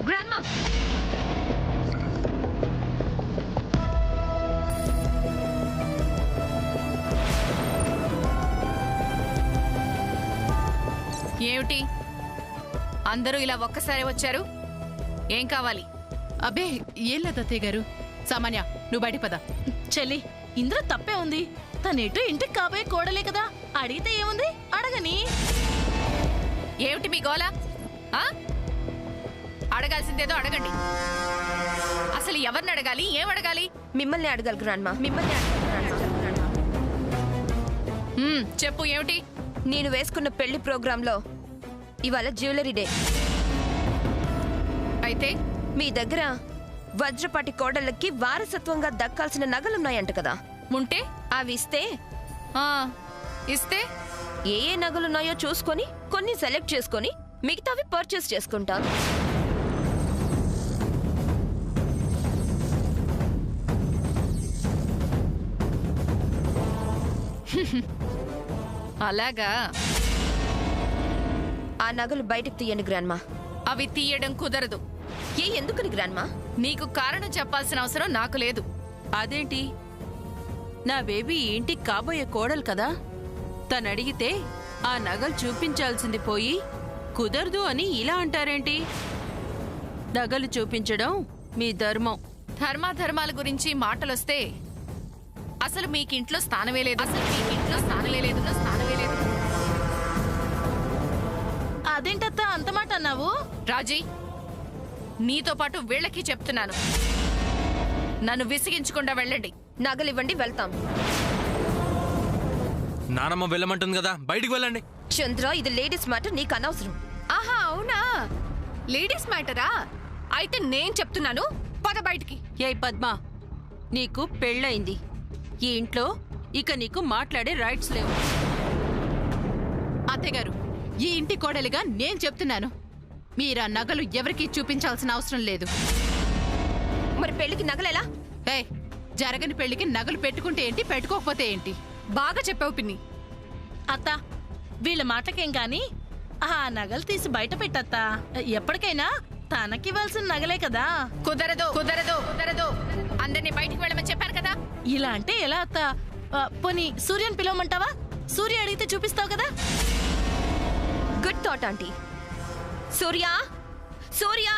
Grandma ఏమిటి అందరూ ఇలా ఒక్కసారి వచ్చారు? ఏం కావాలి? అబ్బే ఏం లేదు అత్తయ్య గారు. సామాన్య నువ్వు బయటికి పద. చెల్లి ఇందులో తప్పే ఉంది. తనేటు ఇంటికి కాబోయే కోడలే కదా, అడిగితే ఏముంది, అడగని. ఏమిటి మీ గోల? అడగాల్సిందేదో అడగండి. అసలు ఎవరిని అడగాలి, ఏం అడగాలి? మిమ్మల్ని అడగాలి గ్రాండ్మా, మిమ్మల్ని అడగాలి. చెప్పు ఏమిటి? నేను వేసుకున్న పెళ్లి ప్రోగ్రాంలో ఇవాళ జ్యువెలరీ డే. అయితే మీ దగ్గర వజ్రపాటి కోడళ్ళకి వారసత్వంగా దక్కాల్సిన నగలున్నాయంట కదా, ఉంటే అవి ఇస్తే ఇస్తే ఏ ఏ నగలున్నాయో చూసుకొని కొన్ని సెలెక్ట్ చేసుకొని మిగతావి పర్చేస్ చేసుకుంటాను. అలాగా? ఆ నగలు బయటకు తీయండి గ్రాండ్మా. అవి తీయడం కుదరదు. ఎందుకని గ్రాండ్మా? నీకు కారణం చెప్పాల్సిన అవసరం నాకు లేదు. అదేంటి, నా బేబీ ఇంటికి కాబోయే కోడలు కదా, తనడిగితే ఆ నగలు చూపించాల్సింది పోయి కుదరదు అని ఇలా అంటారేంటి? నగలు చూపించడం మీ ధర్మం. ధర్మాధర్మాల గురించి మాటలొస్తే అసలు మీకింట్లో స్థానమే లేదు. అదేంటత్తా అంత మాట అన్నావు? రాజీ, నీతో పాటు వీళ్ళకి చెప్తున్నాను, నన్ను విసిగించకుండా వెళ్ళండి. నగలివ్వండి, వెళ్తాం. నానమ్మ వెళ్ళమంటుంది కదా, బయటికి వెళ్ళండి. చంద్ర, ఇది లేడీస్ మ్యాటర్, నీకు అనవసరం. ఆహా, అవునా? లేడీస్ మ్యాటరా? అయితే నేను చెప్తున్నాను, పద బయటికి. ఏ పద్మా, నీకు పెళ్ళయింది. ఈ ఇంట్లో ఇక నీకు మాట్లాడే రైట్స్ లేవు. అత్తయ్య గారు, ఈ ఇంటి కోడలిగా నేను చెప్తున్నాను, మీరా నగలు ఎవరికీ చూపించాల్సిన అవసరం లేదు. మరి పెళ్లికి నగలెలా? జరగని పెళ్లికి నగలు పెట్టుకుంటే ఏంటి, పెట్టుకోకపోతే ఏంటి? బాగా చెప్పావు పిన్ని. అత్త, వీళ్ళ మాటకేం గాని ఆ నగలు తీసి బయట పెట్టత్తా. ఎప్పటికైనా తనకివ్వాల్సిన నగలే కదా. కుదరదు కుదరదు కుదరదు, అందరినీ బయటికి వెళ్ళమని చెప్పాను కదా. ఇలా అంటే ఎలా అత్త? పోనీ సూర్యని పిలవమంటావా? సూర్య అడిగితే చూపిస్తావు కదా. Good thought aunty. Surya, Surya!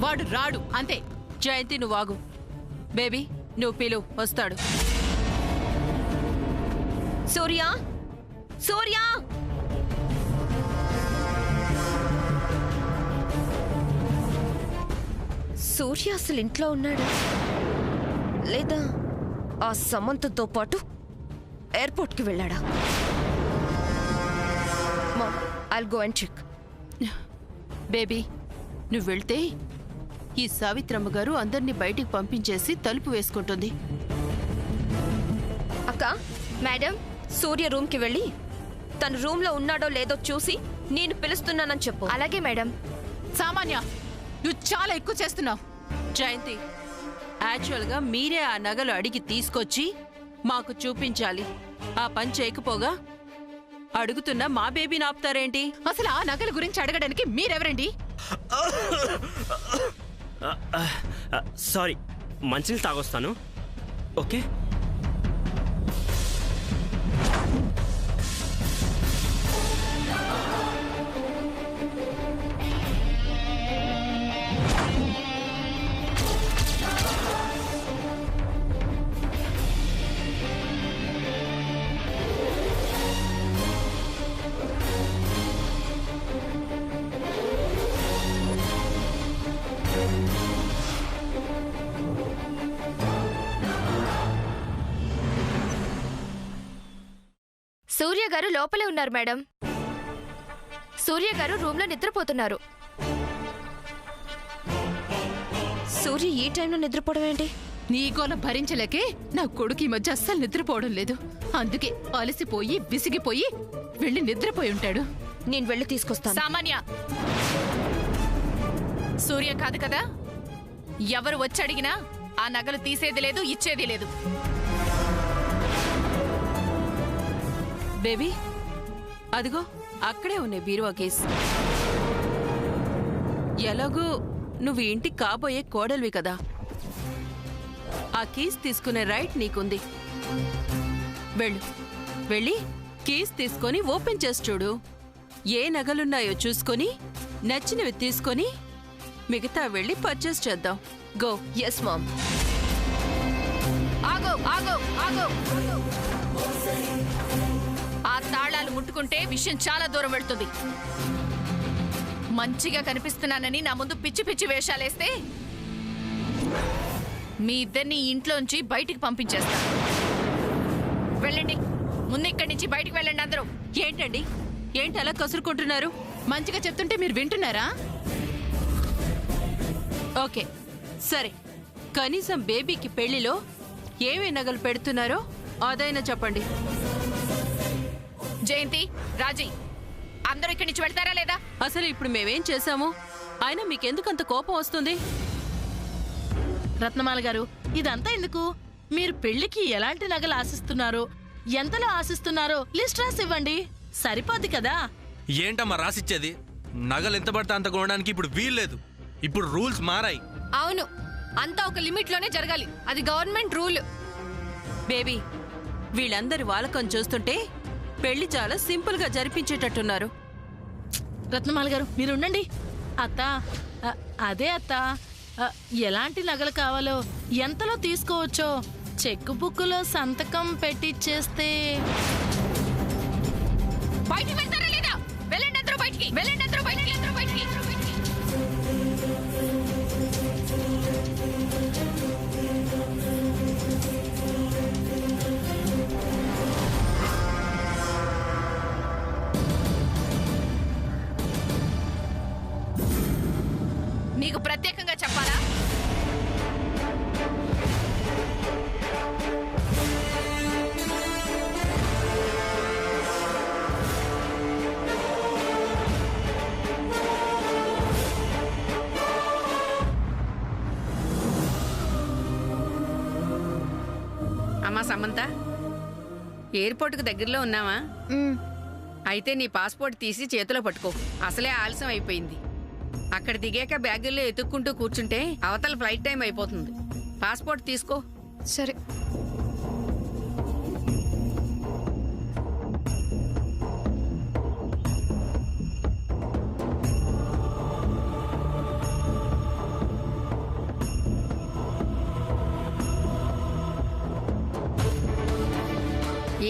వాడు రాడు, అంతే. జయంతి, నువ్వు ఆగు. బేబీ, నువ్వు పిలువు, వస్తాడు. సూర్య, సూర్య! సూర్య అసలు ఇంట్లో ఉన్నాడా లేదా ఆ సమంతతో పాటు ఎయిర్పోర్ట్కి వెళ్ళాడా? I'll go and check. Baby, నువ్వు వెళ్తే ఈ సావిత్రమ్మ గారు అందరినీ బయటికి పంపించేసి తలుపు వేసుకుంటుంది. అక్క, మేడం, సూర్య రూమ్కి వెళ్ళి తన రూమ్లో ఉన్నాడో లేదో చూసి నేను పిలుస్తున్నానని చెప్పు. అలాగే మేడం. సామాన్య, నువ్వు చాలా ఎక్కువ చేస్తున్నావు. జయంతి, యాక్చువల్గా మీరే ఆ నగలు అడిగి తీసుకొచ్చి మాకు చూపించాలి. ఆ పని చేయకపోగా అడుగుతున్న మా బేబీని ఆపుతారేంటి? అసలు ఆ నగల గురించి అడగడానికి మీరెవరండి? సారీ, మంచినీళ్ళు తాగొస్తాను. ఓకే. సూర్య గారు లోపలే ఉన్నారు మేడం. సూర్య గారు రూమ్లో నిద్రపోతున్నారు. సూర్య ఈ టైంలో నిద్రపోవడం ఏంటి? నీ గోల భరించలేకే నా కొడుకు ఈ మధ్య అస్సలు నిద్రపోవడం లేదు. అందుకే అలసిపోయి విసిగిపోయి వెళ్ళి నిద్రపోయి ఉంటాడు. నేను వెళ్ళి తీసుకొస్తాను. సామాన్య, సూర్య కాదు కదా, ఎవరు వచ్చి అడిగినా ఆ నగలు తీసేది లేదు, ఇచ్చేది లేదు. బేబీ, అదిగో అక్కడే ఉన్నాయి బీరువా కేసు. ఎలాగూ నువ్వు ఇంటికి కాబోయే కోడలివి కదా, ఆ కీస్ తీసుకునే రైట్ నీకుంది. వెళ్ళు, వెళ్ళి కీస్ తీసుకొని ఓపెన్ చేసి చూడు. ఏ నగలున్నాయో చూసుకొని నచ్చినవి తీసుకొని మిగతా వెళ్ళి పర్చేస్ చేద్దాం. గో. Yes ma'am. ఆగో ఆగో ఆగో. ఆ తాళాలు ముట్టుకుంటే విషయం చాలా దూరం వెళ్తుంది. మంచిగా కనిపిస్తున్నానని నా ముందు పిచ్చి పిచ్చి వేషాలేస్తే మీ ఇద్దరిని ఇంట్లోంచి బయటికి పంపించేస్తా. వెళ్ళండి, ముందు ఇక్కడి నుంచి బయటికి వెళ్ళండి అందరూ. ఏంటండి, ఏంటి అలా కసురుకుంటున్నారు? మంచిగా చెప్తుంటే మీరు వింటున్నారా? ఓకే సరే, కనీసం బేబీకి పెళ్లిలో ఏవే నగలు పెడుతున్నారో అదైనా చెప్పండి. జయంతి, రాజీ, అందరూ ఇక్కడి నుంచి వెళ్తారా లేదా? అసలు ఇప్పుడు మేమేం చేశాము? అయినా మీకెందుకంత కోపం వస్తుంది? రత్నమాల గారు, ఇదంతా ఎందుకు? మీరు పెళ్లికి ఎలాంటి నగలు ఆశిస్తున్నారో, ఎంతలో ఆశిస్తున్నారో లిస్ట్ రాసి ఇవ్వండి, సరిపోద్ది కదా. ఏంటమ్మా రాసిచ్చేది? నగలు ఎంత పడితే అంత కొనడానికి ఇప్పుడు వీల్లేదు. ఇప్పుడు రూల్స్ మారాయి. అవును, అంతా ఒక లిమిట్ లోనే జరగాలి. అది గవర్నమెంట్ రూల్. బేబీ, వీళ్ళందరి వాలకం చూస్తుంటే పెళ్లి చాలా సింపుల్ గా జరిపించేటట్టున్నారు. రత్నమాల గారు, మీరు ఉండండి. అత్త, అదే అత్త, ఎలాంటి నగలు కావాలో, ఎంతలో తీసుకోవచ్చో చెక్కు బుక్కులో సంతకం పెట్టిచ్చేస్తే. బయటికి వెళ్తారా లేదా? వెళ్ళండి అందరూ బయటికి, వెళ్ళండి అందరూ బయటికి, అందరూ బయటికి. మీకు ప్రత్యేకంగా చెప్పాలా? అమ్మా సమంత, ఎయిర్పోర్ట్కి దగ్గరలో ఉన్నావా? అయితే నీ పాస్పోర్ట్ తీసి చేతిలో పట్టుకో, అసలే ఆలస్యం అయిపోయింది. అక్కడ దిగాక బ్యాగుల్లో ఎతుక్కుంటూ కూర్చుంటే అవతల ఫ్లైట్ టైం అయిపోతుంది. పాస్పోర్ట్ తీసుకో. సరే.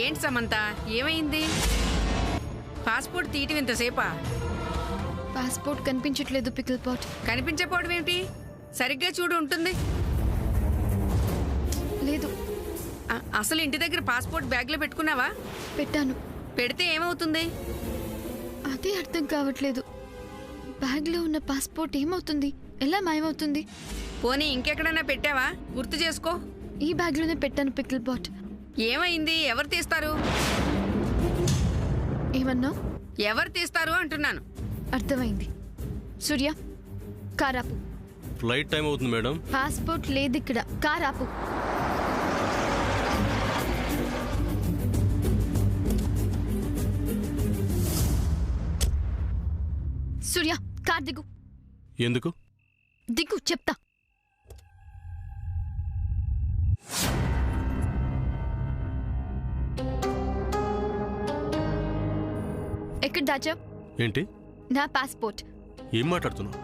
ఏంటి సమంత, ఏమైంది? పాస్పోర్ట్ తీయటం ఇంతసేపా? పాస్పోర్ట్ కనిపించట్లేదు పికిల్ పాట్. కనిపించకపోవడం ఏమిటి? సరిగ్గా చూడు, ఉంటుంది. లేదు. అసలు ఇంటి దగ్గర పాస్పోర్ట్ బ్యాగ్లో పెట్టుకున్నావా? పెట్టాను. పెడితే ఏమవుతుంది? అదే అర్థం కావట్లేదు. బ్యాగ్లో ఉన్న పాస్పోర్ట్ ఏమవుతుంది? ఎలా మాయమవుతుంది? పోనీ ఇంకెక్కడైనా పెట్టావా? గుర్తు చేసుకో. ఈ బ్యాగ్లోనే పెట్టాను పికిల్ పాట్. ఏమైంది? ఎవరు తీస్తారు? ఏమన్నా? ఎవరు తీస్తారు అంటున్నాను. అర్థమైంది. సూర్య, కారాపు. ఫ్లైట్ టైం అవుతుంది మేడం. పాస్పోర్ట్ లేదు ఇక్కడ. కారాపు. సూర్య, కార్ దిగు. ఎందుకు? దిగు చెప్తా. ఎక్కడ దాచావు? ఏంటి? నా పాస్పోర్ట్. ఏం మాట్లాడుతున్నావు?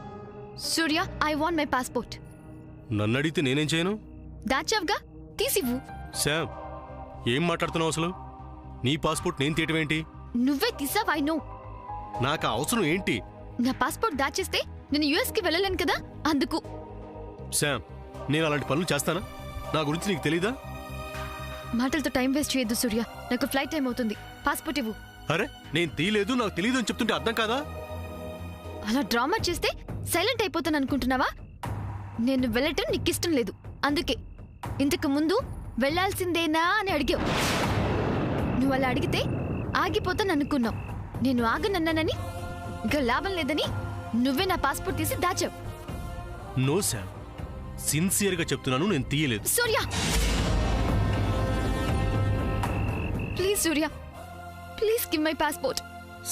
సూర్య, ఐ వాంట్ మై పాస్పోర్ట్. నన్ను అడిగితే నేనేం చేయను? దాచావుగా, తీసివ్వు. శామ్, ఏం మాట్లాడుతున్నావు అసలు? నీ పాస్పోర్ట్ నేను తీయటం ఏంటి? నువ్వే తీసావు. I know. నాకు అవసరం ఏంటి? నా పాస్పోర్ట్ దాచేస్తే నేను యుఎస్కి వెళ్ళలేను కదా, అందుకు. శామ్, నేను అలాంటి పనులు చేస్తానా? నా గురించి నీకు తెలీదా? మాటలతో టైం వేస్ట్ చేయొద్దు సూర్య. నాకు ఫ్లైట్ టైం అవుతుంది. పాస్పోర్ట్ ఇవ్వు. అరే, నేను తీయలేదు, నాకు తెలీదు అని చెప్తుంటే అర్థం కాదా? అలా డ్రామా చేస్తే సైలెంట్ అయిపోతాను అనుకుంటున్నావా? నేను వెళ్ళటం నీకు ఇష్టం లేదు, అందుకే. ఇంతకు ముందు వెళ్లాల్సిందేనా అని అడిగావు. నువ్వు అలా అడిగితే ఆగిపోతాను అనుకున్నావు. నేను ఆగనన్నానని, ఇంకా లాభం లేదని నువ్వే నా పాస్పోర్ట్ తీసి దాచావు. నో శామ్, సిన్సియర్గా చెప్తున్నాను, నేను తీయలేదు. Surya, please Surya, please give my passport.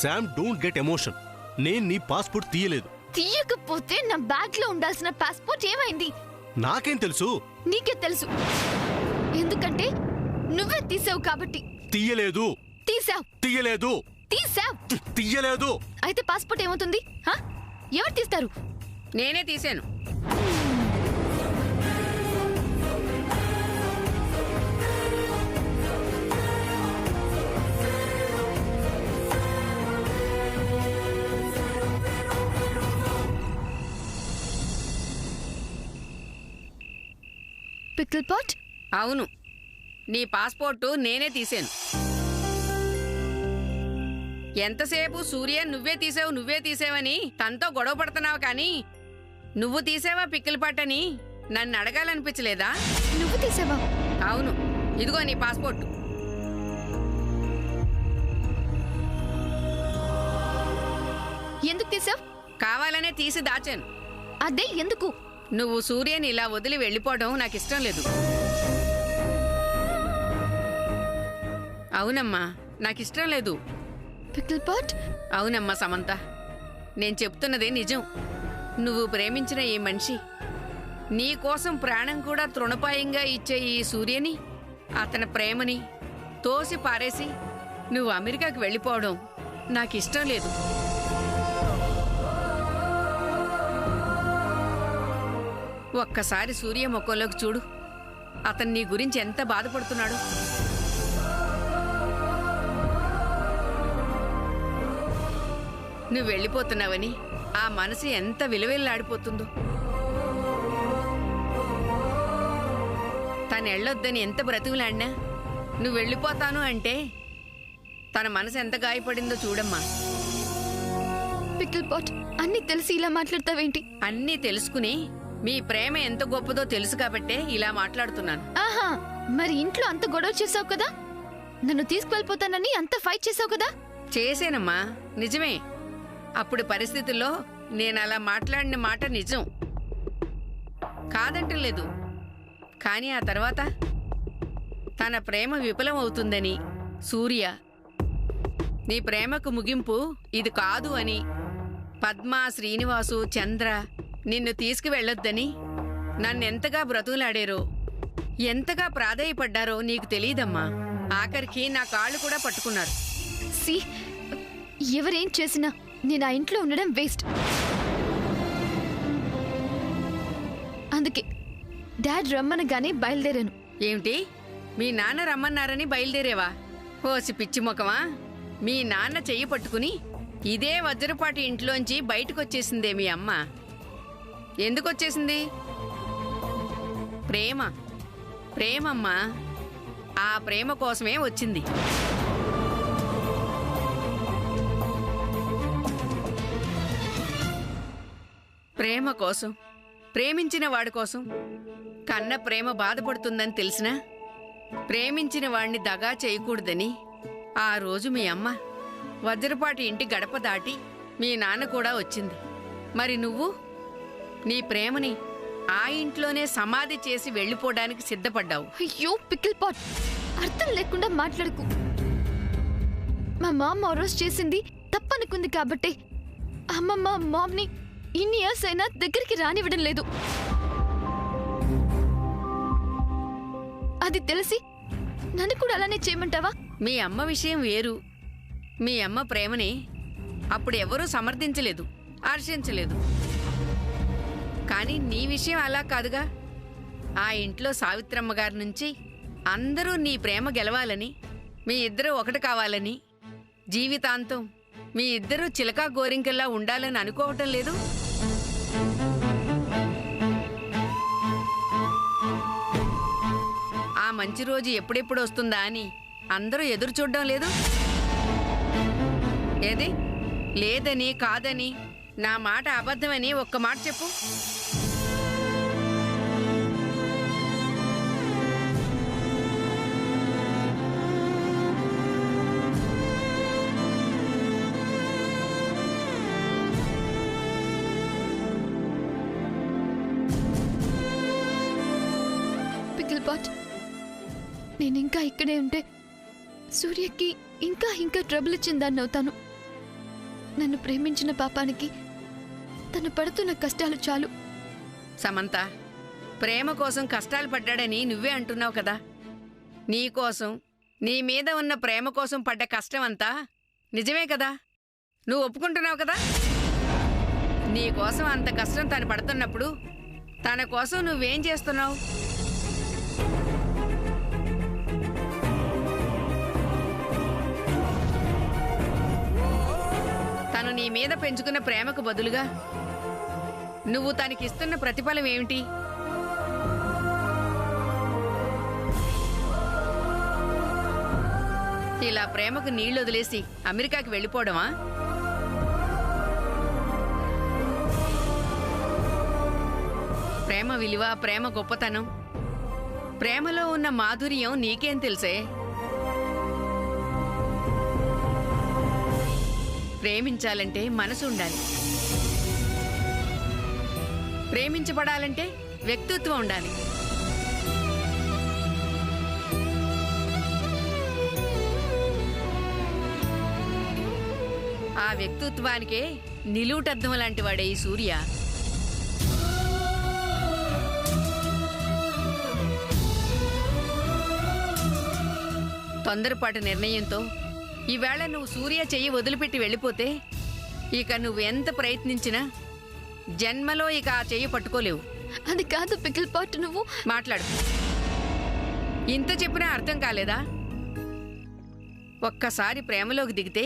Sam, don't get emotion. నేను నీ పాస్పోర్ట్ తీయలేదు. తీయకపోతే నా బ్యాగ్ లో ఉండాల్సిన పాస్పోర్ట్ ఏమైంది? నాకేం తెలుసు? నీకే తెలుసు, ఎందుకంటే నువ్వే తీసావు కాబట్టి. తీయలేదు. తీసావు. తీయలేదు. తీసావు. తీయలేదు. అయితే పాస్పోర్ట్ ఏమవుతుంది? ఎవరు తీస్తారు? నేనే తీశాను. Pickle pot? అవును, నీ పాస్పోర్టు నేనే తీశాను. ఎంతసేపు సూర్య నువ్వే తీసావని తనతో గొడవ పడుతున్నావు, కానీ నువ్వు తీసావా పిక్కిల్ పట్టని నన్ను అడగాలనిపించలేదా? నువ్వు తీసావా? అవును, ఇదిగో నీ పాస్పోర్టు. ఎందుకు తీసావు? కావాలనే తీసి దాచాను. అదే ఎందుకు? నువ్వు సూర్యని ఇలా వదిలి వెళ్ళిపోవడం నాకు ఇష్టం లేదు. అవునమ్మా, నాకిష్టం లేదు. Pickle pot? అవునమ్మా సమంత, నేను చెప్తున్నదే నిజం. నువ్వు ప్రేమించిన ఈ మనిషి, నీ కోసం ప్రాణం కూడా తృణపాయంగా ఇచ్చే ఈ సూర్యని, అతని ప్రేమని తోసి పారేసి నువ్వు అమెరికాకి వెళ్ళిపోవడం నాకిష్టం లేదు. ఒక్కసారి సూర్య ముఖంలోకి చూడు, అతను నీ గురించి ఎంత బాధపడుతున్నాడు. నువ్వు వెళ్ళిపోతున్నావని ఆ మనసు ఎంత విలువెల్లాడిపోతుందో. తను వెళ్ళొద్దని ఎంత బ్రతుకులాడినా నువ్వు వెళ్ళిపోతాను అంటే తన మనసు ఎంత గాయపడిందో చూడమ్మా. పికిల్ పాట్, అన్ని తెలిసి ఇలా మాట్లాడతావేంటి? అన్నీ తెలుసుకుని మీ ప్రేమ ఎంత గొప్పదో తెలుసు కాబట్టే ఇలా మాట్లాడుతున్నాను. ఆహా, మరి ఇంట్లో అంత గొడవ చేసావు కదా, నన్ను తీసుకువెళ్ళిపోతానని అంత ఫైట్ చేసావు కదా. చేసేనమ్మా, నిజమే. అప్పుడు పరిస్థితుల్లో నేను అలా మాట్లాడిన మాట నిజం కాదంటలేదు. కానీ ఆ తర్వాత తన ప్రేమ విఫలం అవుతుందని, సూర్య నీ ప్రేమకు ముగింపు ఇది కాదు అని, పద్మ, శ్రీనివాసు, చంద్ర నిన్ను తీసుకువెళ్ళొద్దని నన్నెంతగా బ్రతుకులాడారో, ఎంతగా ప్రాధేయపడ్డారో నీకు తెలీదమ్మా. ఆఖరికి నా కాళ్ళు కూడా పట్టుకున్నారు. సి, ఎవరేం చేసినా నేను ఆ ఇంట్లో ఉండడం వేస్ట్. అందుకే డాడ్ రమ్మనగానే బయలుదేరాను. ఏమిటి, మీ నాన్న రమ్మన్నారని బయలుదేరేవా? ఓసి పిచ్చి ముఖమా, మీ నాన్న చెయ్యి పట్టుకుని ఇదే వజ్రపాటి ఇంట్లోంచి బయటకొచ్చేసిందే మీ అమ్మ. ఎందుకొచ్చేసింది? ప్రేమ. ప్రేమమ్మా, ఆ ప్రేమ కోసమే వచ్చింది. ప్రేమ కోసం, ప్రేమించిన వాడి కోసం. కన్న ప్రేమ బాధపడుతుందని తెలిసినా ప్రేమించిన వాడిని దగా చేయకూడదని ఆ రోజు మీ అమ్మ వజ్రపాటి ఇంటి గడప దాటి మీ నాన్న కూడా వచ్చింది. మరి నువ్వు నీ ప్రేమని ఆ ఇంట్లోనే సమాధి చేసి వెళ్ళిపోవడానికి సిద్ధపడ్డావు. అయ్యో పికిల్ పాట్, అర్థం లేకుండా మాట్లాడుకు. మా మామ ఆ రోజు చేసింది తప్పనుకుంది కాబట్టే అమ్మమ్మ మామ్ని ఇన్ని ఇయర్స్ అయినా దగ్గరికి రానివ్వడం లేదు. అది తెలిసి నన్ను కూడా అలానే చేయమంటావా? మీ అమ్మ విషయం వేరు. మీ అమ్మ ప్రేమని అప్పుడు ఎవరూ సమర్థించలేదు, హర్షించలేదు. కానీ నీ విషయం అలా కాదుగా. ఆ ఇంట్లో సావిత్రమ్మ గారి నుంచి అందరూ నీ ప్రేమ గెలవాలని, మీ ఇద్దరూ ఒకటి కావాలని, జీవితాంతం మీ ఇద్దరూ చిలకా గోరింకల్లా ఉండాలని అనుకోవటం లేదు. ఆ మంచి రోజు ఎప్పుడెప్పుడు వస్తుందా అని అందరూ ఎదురు చూడడం లేదు. ఏది లేదని, కాదని, నా మాట అబద్ధమని ఒక్క మాట చెప్పు. పికిల్ పాట్, నేను ఇంకా ఇక్కడే ఉంటే సూర్యకి ఇంకా ఇంకా ట్రబుల్ ఇచ్చిందాన్ని అవుతాను. నన్ను ప్రేమించిన పాపానికి తను పడుతున్న కష్టాలు చాలు. సమంత, ప్రేమ కోసం కష్టాలు పడ్డాడని నువ్వే అంటున్నావు కదా. నీ కోసం, నీ మీద ఉన్న ప్రేమ కోసం పడ్డ కష్టం అంతా నిజమే కదా. నువ్వు ఒప్పుకుంటున్నావు కదా. నీ కోసం అంత కష్టం తను పడుతున్నప్పుడు తన కోసం నువ్వేం చేస్తున్నావు? తను నీ మీద పెంచుకున్న ప్రేమకు బదులుగా నువ్వు తనకిస్తున్న ప్రతిఫలం ఏమిటి? ఇలా ప్రేమకు నీళ్లు వదిలేసి అమెరికాకి వెళ్ళిపోవడమా? ప్రేమ విలువ, ప్రేమ గొప్పతనం, ప్రేమలో ఉన్న మాధుర్యం నీకేం తెలుసే? ప్రేమించాలంటే మనసు ఉండాలి, ప్రేమించబడాలంటే వ్యక్తిత్వం ఉండాలి. ఆ వ్యక్తిత్వానికే నిలువుటద్దం లాంటి వాడే ఈ సూర్య. తొందరపాటు నిర్ణయంతో ఈవేళ నువ్వు సూర్య చెయ్యి వదిలిపెట్టి వెళ్ళిపోతే ఇక నువ్వెంత ప్రయత్నించినా జన్మలో ఇక ఆ చెయ్యి పట్టుకోలేవు. అది కాదు పికిల్ పాట్, నువ్వు మాట్లాడు. ఇంత చెప్పినా అర్థం కాలేదా? ఒక్కసారి ప్రేమలోకి దిగితే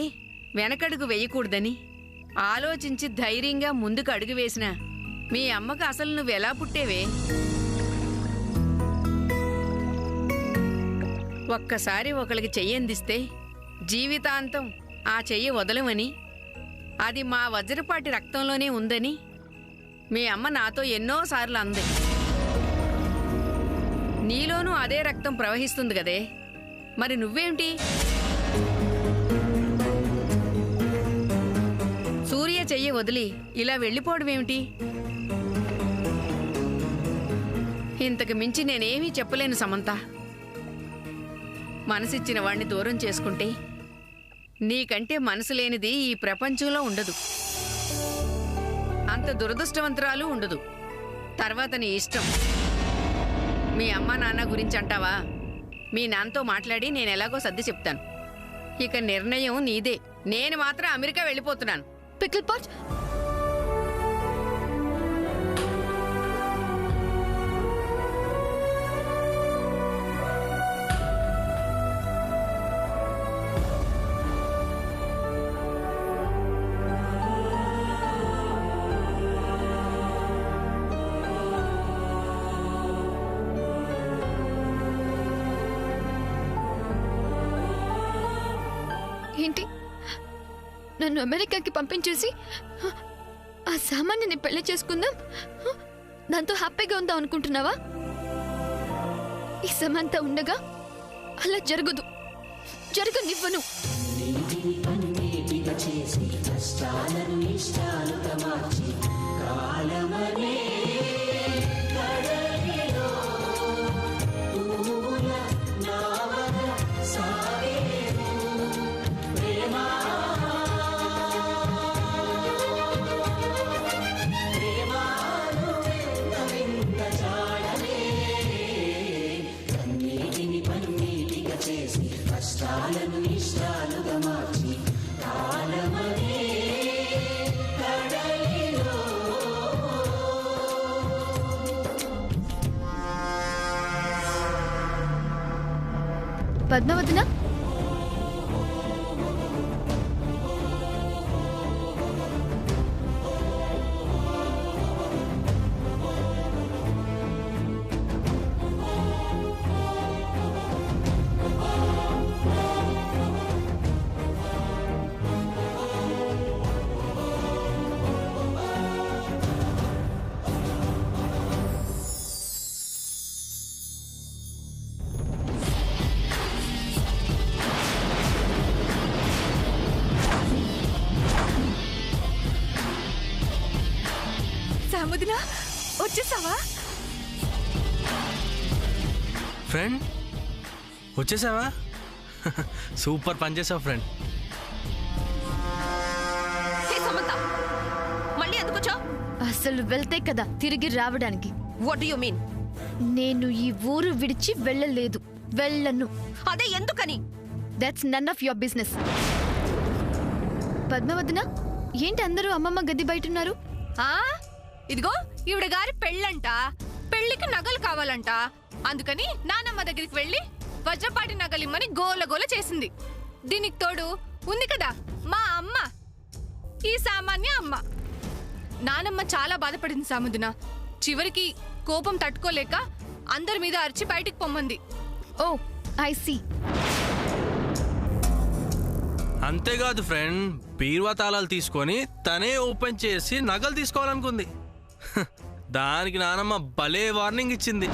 వెనకడుగు వేయకూడదని ఆలోచించి ధైర్యంగా ముందుకు అడుగు వేసిన మీ అమ్మకు అసలు నువ్వెలా పుట్టేవే? ఒక్కసారి ఒకరికి చెయ్యందిస్తే జీవితాంతం ఆ చెయ్యి వదలమని, అది మా వజ్రపాటి రక్తంలోనే ఉందని మీ అమ్మ నాతో ఎన్నోసార్లు అంది. నీలోనూ అదే రక్తం ప్రవహిస్తుంది కదే, మరి నువ్వేంటి? సూర్య చెయ్యి వదిలి ఇలా వెళ్ళిపోవడమేమిటి? ఇంతకు మించి నేనేమీ చెప్పలేను సమంత. మనసిచ్చిన వాణ్ణి దూరం చేసుకుంటే నీకంటే మనసు లేనిది ఈ ప్రపంచంలో ఉండదు, అంత దురదృష్టవంతురాలు ఉండదు. తర్వాత నీ ఇష్టం. మీ అమ్మా నాన్న గురించి అంటావా? మీ నాన్నతో మాట్లాడి నేను ఎలాగో సర్ది చెప్తాను. ఇక నిర్ణయం నీదే. నేను మాత్రం అమెరికా వెళ్ళిపోతున్నాను. పికిల్ పాట్, ఏంటి నన్ను అమెరికాకి పంపించేసి ఆ సామాన్యని పెళ్లి చేసుకుందాం, దాంతో హ్యాపీగా ఉందాం అనుకుంటున్నావా? ఈ సమంత ఉండగా అలా జరగదు, జరగనివ్వను. పద్మావతినా, సాముదినా వచ్చేసావా? ఫ్రెండ్ వచ్చేసావా? సూపర్ పని చేసావు ఫ్రెండ్. హే సమంత, మళ్ళీ ఎందుకు వచ్చావు? అసలు వెళ్తే కదా తిరిగి రావడానికి. What do you mean? నేను ఈ ఊరు విడిచి వెళ్ళలేదు, వెళ్ళను. అదే ఎందుకని? That's none of your business. Padmavadana, ఏంటి అందరూ అమ్మమ్మ గది బయటున్నారు? ఇదిగో ఈవిడ గారి పెళ్ళంట, పెళ్లికి నగలు కావాలంట. అందుకని నానమ్మ దగ్గరికి వెళ్ళి వజ్రపాటి నగలిమ్మని గోల గోల చేసింది. దీనికి తోడు ఉంది కదా మా అమ్మ, ఈ సామాన్య అమ్మ. నానమ్మ చాలా బాధపడింది సాముదిన. చివరికి కోపం తట్టుకోలేక అందరి మీద అరిచి బయటికి పొమ్మంది. ఓ ఐ సీ. అంతేకాదు ఫ్రెండ్, బీరువా తాళాలు తీసుకొని తనే ఓపెన్ చేసి నగలు తీసుకోవాలనుకుంది. దానికి నానమ్మ భలే వార్నింగ్ ఇచ్చింది.